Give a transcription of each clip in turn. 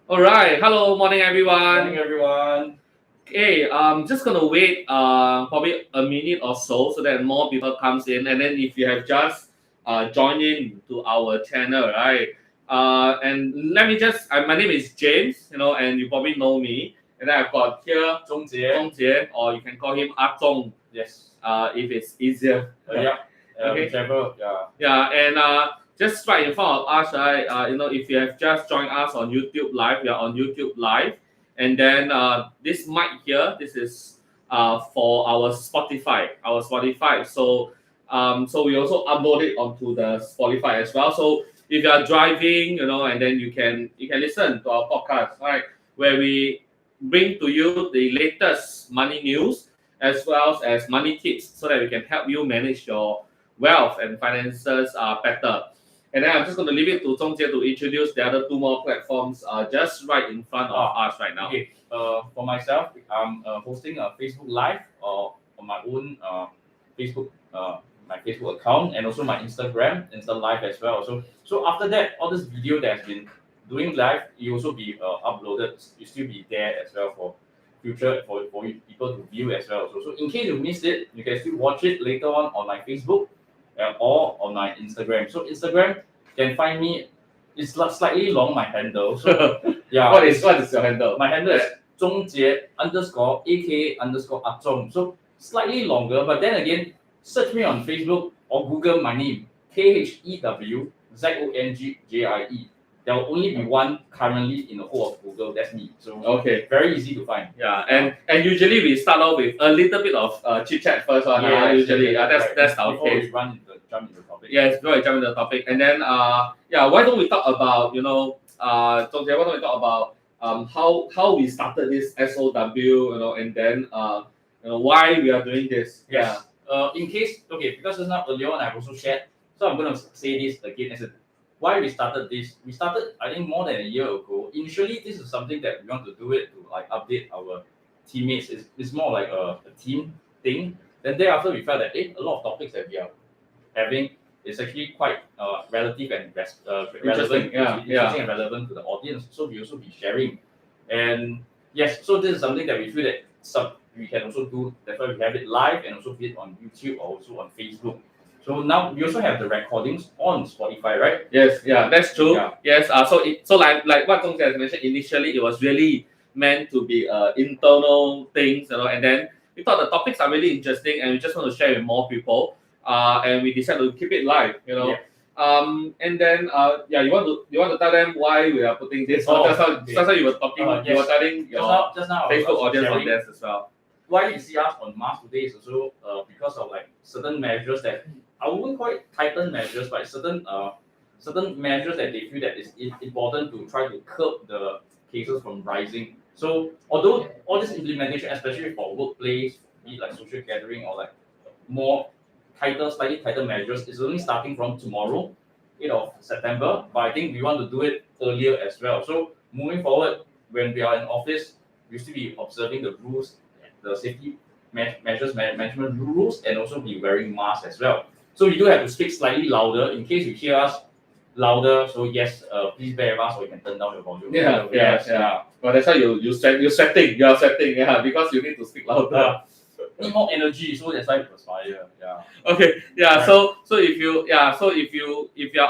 All right. Hello, morning everyone. Morning, everyone. Okay, just gonna wait probably a minute or so that more people comes in, and then if you have just joined in to our channel, right? And let me just my name is James, and you probably know me, and then I've got here Zhongjie. Jie, or you can call him Ah Zhong, Yes. if it's easier. Yeah. Okay. Whichever. Yeah. Yeah, and just right in front of us, right? If you have just joined us on YouTube Live, we are on YouTube Live, and then this mic here, this is for our Spotify, So we also upload it onto the Spotify as well. So if you are driving, and then you can listen to our podcast, right, where we bring to you the latest money news as well as money tips, so that we can help you manage your wealth and finances are better. And then I'm just going to leave it to Zhongjie to introduce the other two more platforms just right in front of us right now. Okay. For myself, I'm hosting a Facebook Live on my own Facebook my Facebook account, and also my Insta Live as well. So after that, all this video that has been doing live, you also be uploaded. You still be there as well for future for you people to view as well. So in case you missed it, you can still watch it later on my Facebook or on my Instagram. So Instagram can find me. It's slightly long, my handle. So yeah, what is your handle? my handle is Zhongjie underscore aka underscore Ah Zhong. So slightly longer, but then again, search me on Facebook or Google my name, KHEWZONGJIE. There will only be one currently in the whole of Google. That's me. So Okay. very easy to find. Yeah, and usually we start off with a little bit of chit chat first one. Usually, that's our before case. we jump into the topic. Yes, before we jump into the topic, and then why don't we talk about Zhongjie, why don't we talk about how we started this SOW, and then why we are doing this. Yes. In case, okay, because just now earlier on I've also shared, so I'm gonna say this again as a why we started this. We started I think more than a year ago. Initially, this is something that we want to do it to like update our teammates. It's more like a team thing. Then thereafter we felt that a lot of topics that we are having is actually quite relative and relevant. Interesting and relevant to the audience. So we also be sharing. And yes, so this is something that we feel that we can also do. That's why we have it live and also do it on YouTube or also on Facebook. So now we also have the recordings on Spotify, right? Yes, yeah, that's true. Yeah. Yes, so like what Zhongjie has mentioned initially, it was really meant to be internal things, and then we thought the topics are really interesting, and we just want to share with more people. And we decided to keep it live. Yeah. And then you want to tell them why we are putting this. Just how you were talking, you were telling your Just now I Facebook was audience on sharing this as well. why you see us on mask today is also because of like certain measures that I wouldn't call it tightened measures, but certain measures that they feel that is important to try to curb the cases from rising. So although all this implementation, especially for workplace, be it like social gathering or like more slightly tighter measures, is only starting from tomorrow, 8th of September. But I think we want to do it earlier as well. So moving forward, when we are in office, we still be observing the rules, the safety measures, management rules, and also be wearing masks as well. So you do have to speak slightly louder in case you hear us louder. So yes, please bear with us, or you can turn down your volume. Yeah. Well, that's why you're sweating. You're sweating, because you need to speak louder. Need more energy, so that's why we perspire. Yeah. Okay. Yeah. Right. So if you are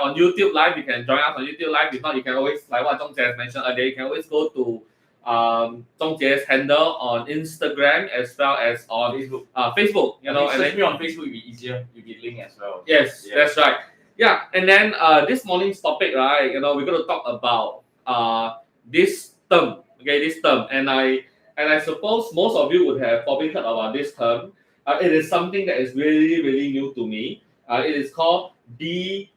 on YouTube Live, you can join us on YouTube Live. If not, you can always, like what Zhongjie has mentioned earlier, you can always go to Zhongjie's handle on Instagram as well as on Facebook. Facebook. And search me on Facebook, it'll be easier. You'll be linked as well. Yes, that's right. Yeah, and then this morning's topic, right? We're going to talk about this term. Okay, this term, and I suppose most of you would have probably heard about this term. It is something that is really really new to me. It is called BNPL.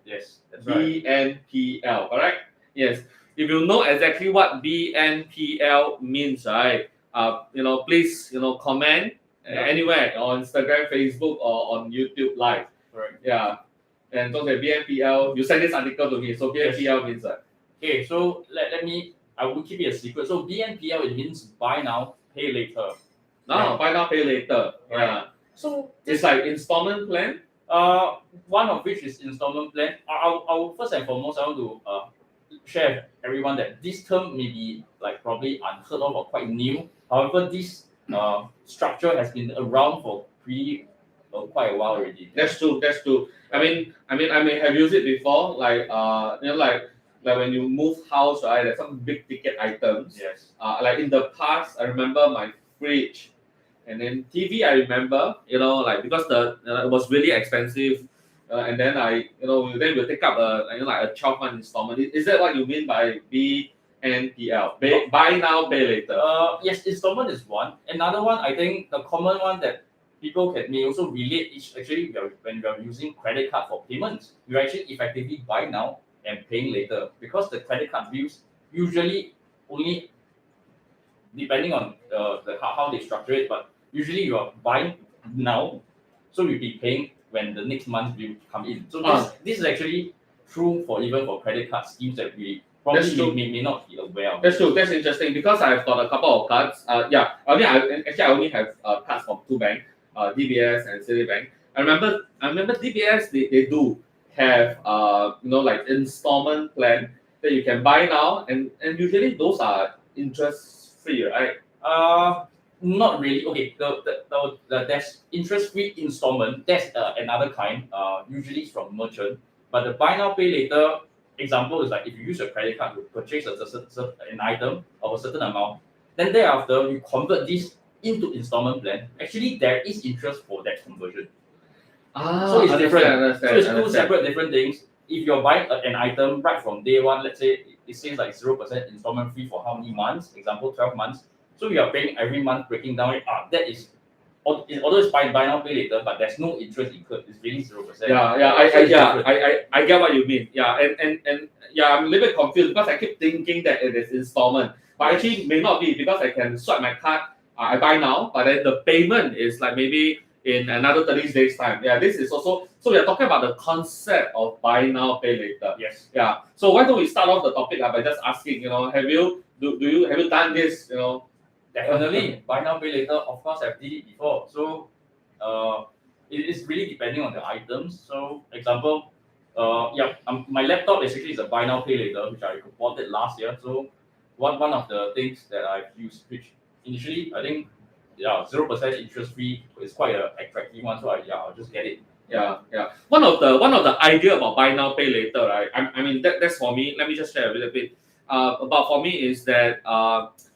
Yes, that's right. BNPL, correct? Yes. If you know exactly what BNPL means, right? Please comment anywhere on Instagram, Facebook, or on YouTube Live. Correct. Yeah. And don't say BNPL. You send this article to me. So BNPL means what? Okay, so let me. I will keep it a secret. So BNPL, it means buy now, pay later. Buy now, pay later. Right. Yeah. So It's like installment plan. one of which is installment plan. I will first and foremost I want to share with everyone that this term may be like probably unheard of or quite new. However, this structure has been around for quite a while already. That's true. That's true. I may have used it before. Like like when you move house, right? There's some big ticket items. Yes. Like in the past, I remember my fridge, and then TV. I remember, like because it was really expensive, and then then we'll take up like a 12-month installment. Is that what you mean by BNPL? Buy now, pay later. Yes, installment is one. Another one, I think the common one that people may also relate is actually when we are using credit card for payments, we actually effectively buy now and paying later because the credit card bills usually only depending on how they structure it, but usually you are buying now, so you'll be paying when the next month will come in. So this is actually true for even for credit card schemes that we probably may not be aware of. That's true. That's interesting because I've got a couple of cards. I only have cards from two banks, DBS and Citibank. I remember DBS they do have like installment plan that you can buy now, and usually those are interest free, right? Not really. Okay, there's interest free installment. That's another kind. Usually it's from merchant. But the buy now pay later example is like if you use your credit card to purchase an item of a certain amount, then thereafter you convert this into installment plan. Actually, there is interest for that conversion. So it's different. So it's two separate different things. If you're buying an item right from day one, let's say it seems like 0% installment free for how many months? Example, 12 months. So you are paying every month, breaking down it. That is, although it's buy now pay later, but there's no interest incurred. It's really 0%. I get what you mean. Yeah, and I'm a little bit confused because I keep thinking that it is installment, but actually may not be because I can swipe my card. I buy now, but then the payment is like maybe in another 30 days time. Yeah, this is also, so we are talking about the concept of buy now pay later. Yes. Yeah. So why don't we start off the topic by just asking, have you done this? Definitely, buy now pay later. Of course, I've did it before. So, it is really depending on the items. So, example, my laptop basically is a buy now pay later, which I bought it last year. So, one of the things that I've used, which initially I think 0% interest free is quite an attractive one. So I'll just get it. Yeah. One of the idea about buy now pay later, right? I mean that's for me. Let me just share a little bit. About for me is that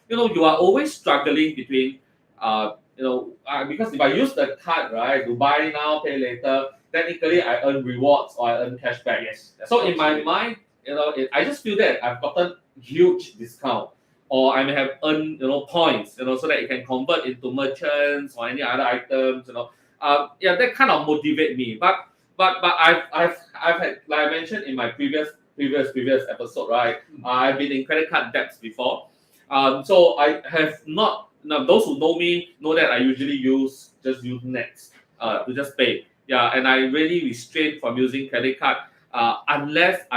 you are always struggling between because if I use the card, right, to buy now pay later, technically I earn rewards or I earn cashback. Yes. So in my mind, I just feel that I've gotten huge discount, or I may have earned points, so that you can convert into merchants or any other items, that kind of motivate me. But I've had, like I mentioned in my previous episode, right? I've been in credit card debts before. So I have not. Now those who know me know that I usually use Nets to just pay. Yeah, and I really restrain from using credit card unless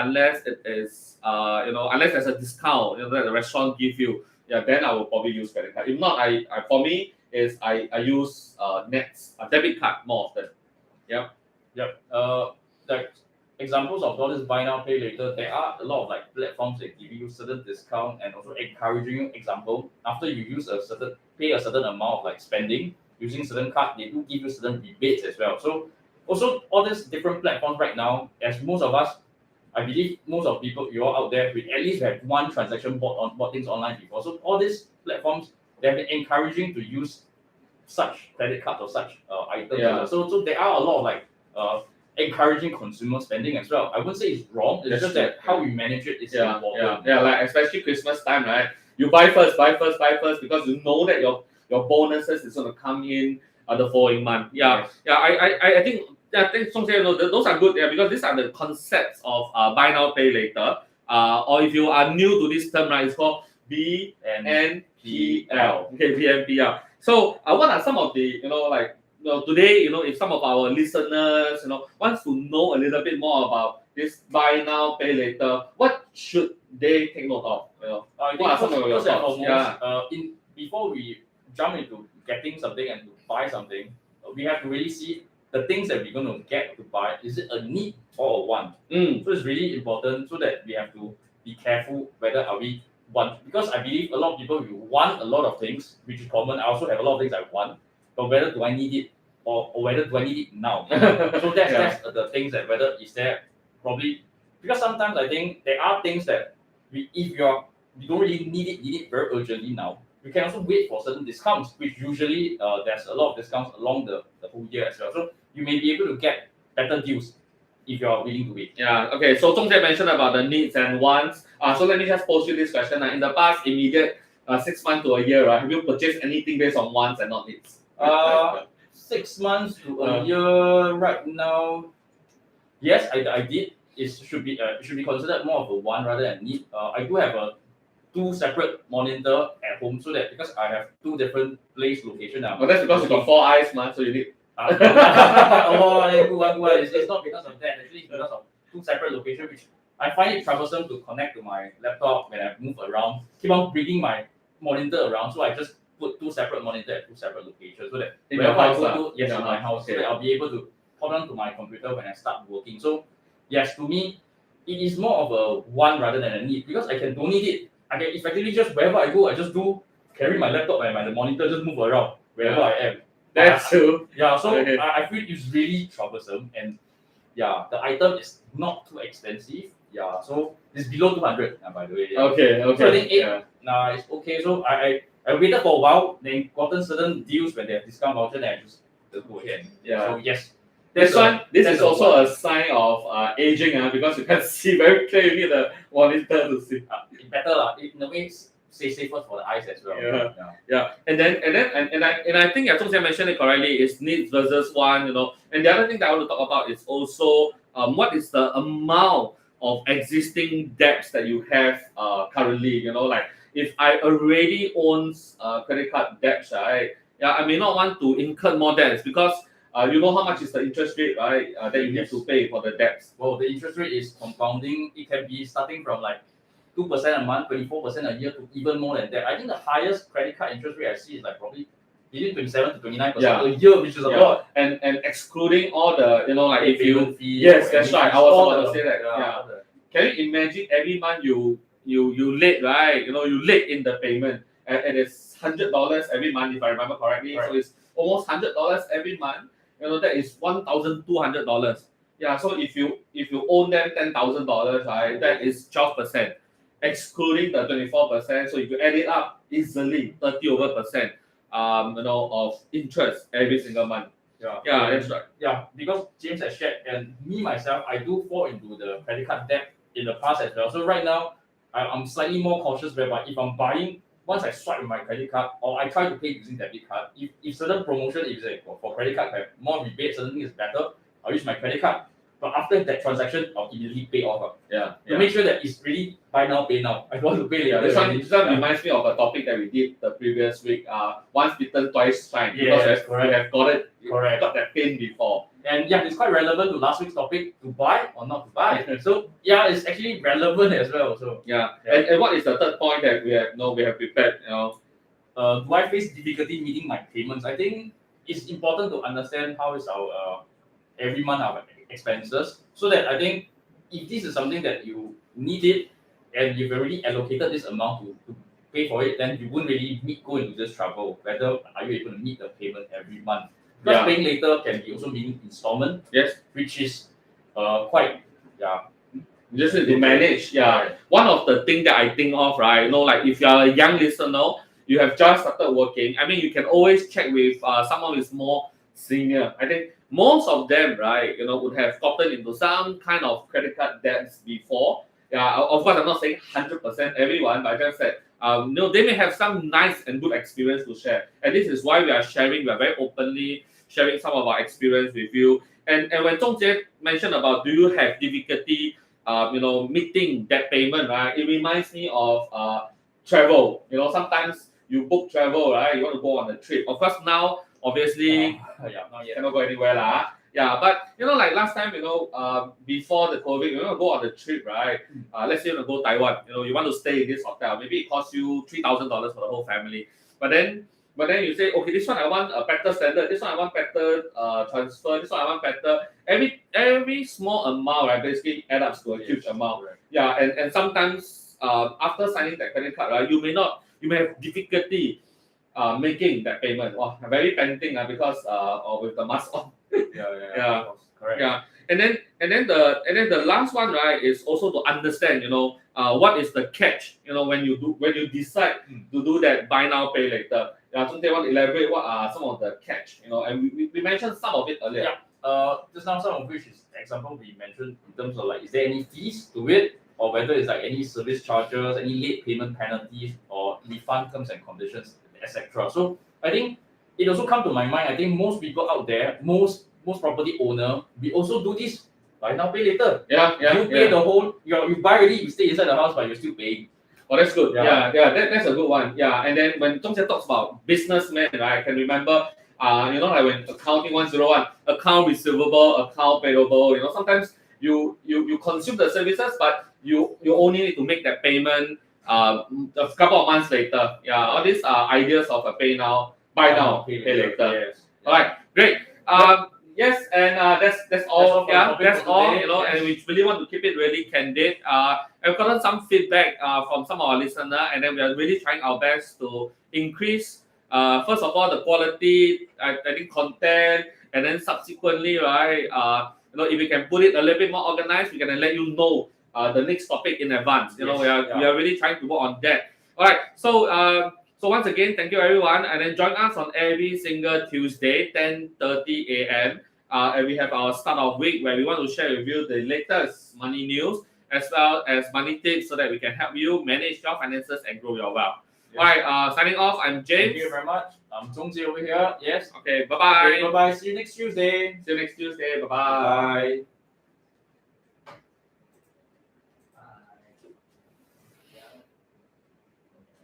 it is unless there's a discount that the restaurant give you. Yeah, then I will probably use credit card. If not, I for me is I use Nets debit card more often. Yep. Like examples of all this buy now pay later, there are a lot of like platforms that give you certain discount and also encouraging you. Example, after you pay a certain amount of like spending using certain card, they do give you certain rebates as well. So also all these different platforms right now, as most of us, I believe most of people you all out there, we at least have one transaction bought things online before. So all these platforms, they have been encouraging to use such credit cards or such items. Yeah. So there are a lot of like encouraging consumer spending as well. I wouldn't say it's wrong. It's just that how we manage it is important. Yeah. Like especially Christmas time, right? You buy first because you know that your bonuses is going to come in the following month. I think Song say those are good. Yeah, because these are the concepts of buy now pay later. Or if you are new to this term, right, it's called BNPL. Okay, BNPL. So what are some of the today, if some of our listeners, wants to know a little bit more about this buy now, pay later, what should they take note of? What are some of your thoughts? Before we jump into getting something and to buy something, we have to really see the things that we're going to get to buy. Is it a need or a want? So it's really important so that we have to be careful whether are we want, because I believe a lot of people will want a lot of things, which is common. I also have a lot of things I want, but whether do I need it or whether do I need it now? So that's the things that whether is there probably, because sometimes I think there are things that if you don't really need it very urgently now, you can also wait for certain discounts, which usually there's a lot of discounts along the whole year as well. So you may be able to get better deals if you are willing to wait. Yeah, okay. So Zhongjie mentioned about the needs and wants. So let me just pose you this question. In the past immediate 6 months to a year, right, have you purchased anything based on wants and not needs? 6 months to a year right now, yes, I did. It should be considered more of a want rather than need. I do have two separate monitor at home, so that because I have two different place location now. That's because you got 4 eyes, man. So you need. Oh, good one. It's not because of that. Actually, it's because of two separate locations, which I find it troublesome to connect to my laptop when I move around. Keep on bringing my monitor around, so I just put two separate monitor at two separate locations, so that in your house, in my house, so that I'll be able to pop on to my computer when I start working. So yes, to me, it is more of a want rather than a need, because I don't need it. I can effectively just wherever I go, I just carry my laptop and my monitor, just move around wherever I am. That's true. Yeah, so I feel it's really troublesome, and yeah, the item is not too expensive. Yeah, so it's below 200, by the way. Yeah. Okay. So I think it's okay. So I waited for a while, then gotten certain deals when they have discount voucher, then I just go ahead. Yeah. So yes. This is also a sign of aging, because you can see very clearly the monitor to see. Better in a way, safer for the eyes as well. Yeah. And I think Zhongjie mentioned it correctly. It's needs versus want, And the other thing that I want to talk about is also what is the amount of existing debts that you have currently. Like if I already own credit card debts, right? Yeah, I may not want to incur more debts because you know how much is the interest rate, right? That you need to pay for the debts. Well, the interest rate is compounding. It can be starting from like 2% a month, 24% a year, to even more than that. I think the highest credit card interest rate I see is like probably between 27 to 29% a year, which is a lot. And excluding all the, like if you fees, yes, that's right. I was about to say that. Yeah. Can you imagine every month you late, right? You late in the payment, and it's $100 every month if I remember correctly. Right. So it's almost $100 every month. That is $1,200. Yeah. So if you own them $10,000, right, that is 12%. Excluding the 24%, so if you add it up easily, 30% of interest every single month. Yeah, that's right. Yeah, because James has shared, and me myself, I do fall into the credit card debt in the past as well. So right now, I'm slightly more cautious, whereby if I'm buying, once I swipe with my credit card, or I try to pay using debit card, if certain promotion is for credit card have more rebates, certain things is better, I'll use my credit card. But after that transaction, I'll immediately pay off. To make sure that it's really buy now, pay now. I don't want to pay later. This one reminds me of a topic that we did the previous week. Once bitten, twice shy. Because we have got that pain before. And yeah, it's quite relevant to last week's topic, to buy or not to buy. So yeah, it's actually relevant as well. So And what is the third point that we have prepared? Do I face difficulty meeting my payments? I think it's important to understand how is our every month our expenses, so that I think if this is something that you need it and you've already allocated this amount to pay for it, then you wouldn't really go into this trouble. Whether are you able to meet the payment every month? Because paying later can be also meaning installment. Yes. Which is quite just to manage. One of the things that I think of, right, like if you are a young listener, you have just started working. I mean, you can always check with someone who is more senior. I think most of them, right, would have gotten into some kind of credit card debts before. Yeah, of course, I'm not saying 100% everyone, but I just said, they may have some nice and good experience to share. And this is why we are sharing. We are very openly sharing some of our experience with you. And when Zhongjie mentioned about do you have difficulty, meeting that payment, right? It reminds me of travel. Sometimes you book travel, right? You want to go on a trip. Of course, now obviously, cannot go anywhere lah. Yeah, but like last time, before the COVID, you want to go on the trip, right? Let's say you want to go Taiwan. You want to stay in this hotel. Maybe it costs you $3,000 for the whole family. But then but then you say, okay, this one I want a better standard, this one I want better transfer, this one I want better. Every small amount, right, basically adds up to a huge amount. Correct. Yeah, and sometimes after signing that credit card, right, you may have difficulty making that payment. Wow, very tempting because or with the mask on. Yeah. Of course. Correct. Yeah, and then the last one, right, is also to understand, what is the catch, when you decide to do that buy now pay later. Yeah, so they want to elaborate what are some of the catch, and we mentioned some of it earlier. Yeah. Just now some of which is example we mentioned in terms of like, is there any fees to it, or whether it's like any service charges, any late payment penalties, or refund terms and conditions, etc. So I think it also come to my mind. I think most people out there, most property owner, we also do this buy now pay later. Yeah. You pay the whole, you buy already, you stay inside the house, but you're still paying. Oh, that's good. Yeah. That's a good one. Yeah, and then when Zhong Jie talks about businessmen, right, I can remember, like when accounting 101, account receivable, account payable. Sometimes you consume the services, but you only need to make that payment a couple of months later. Yeah, all these are ideas of a buy now, pay later. Yes. All right, great. Yes, and that's all. Yeah, that's all. And we really want to keep it really candid. I've gotten some feedback from some of our listeners, and then we are really trying our best to increase. First of all, the quality, I think content, and then subsequently, right? If we can put it a little bit more organized, we can let you know the next topic in advance. We are really trying to work on that. All right, so once again, thank you everyone, and then join us on every single Tuesday, 10:30 a.m. And we have our start of week where we want to share with you the latest money news as well as money tips so that we can help you manage your finances and grow your wealth. All right, signing off. I'm James. Thank you very much. I'm Zhong Jie over here. Yes. Okay, bye bye. Okay, bye bye. See you next Tuesday. See you next Tuesday. Bye bye. Bye.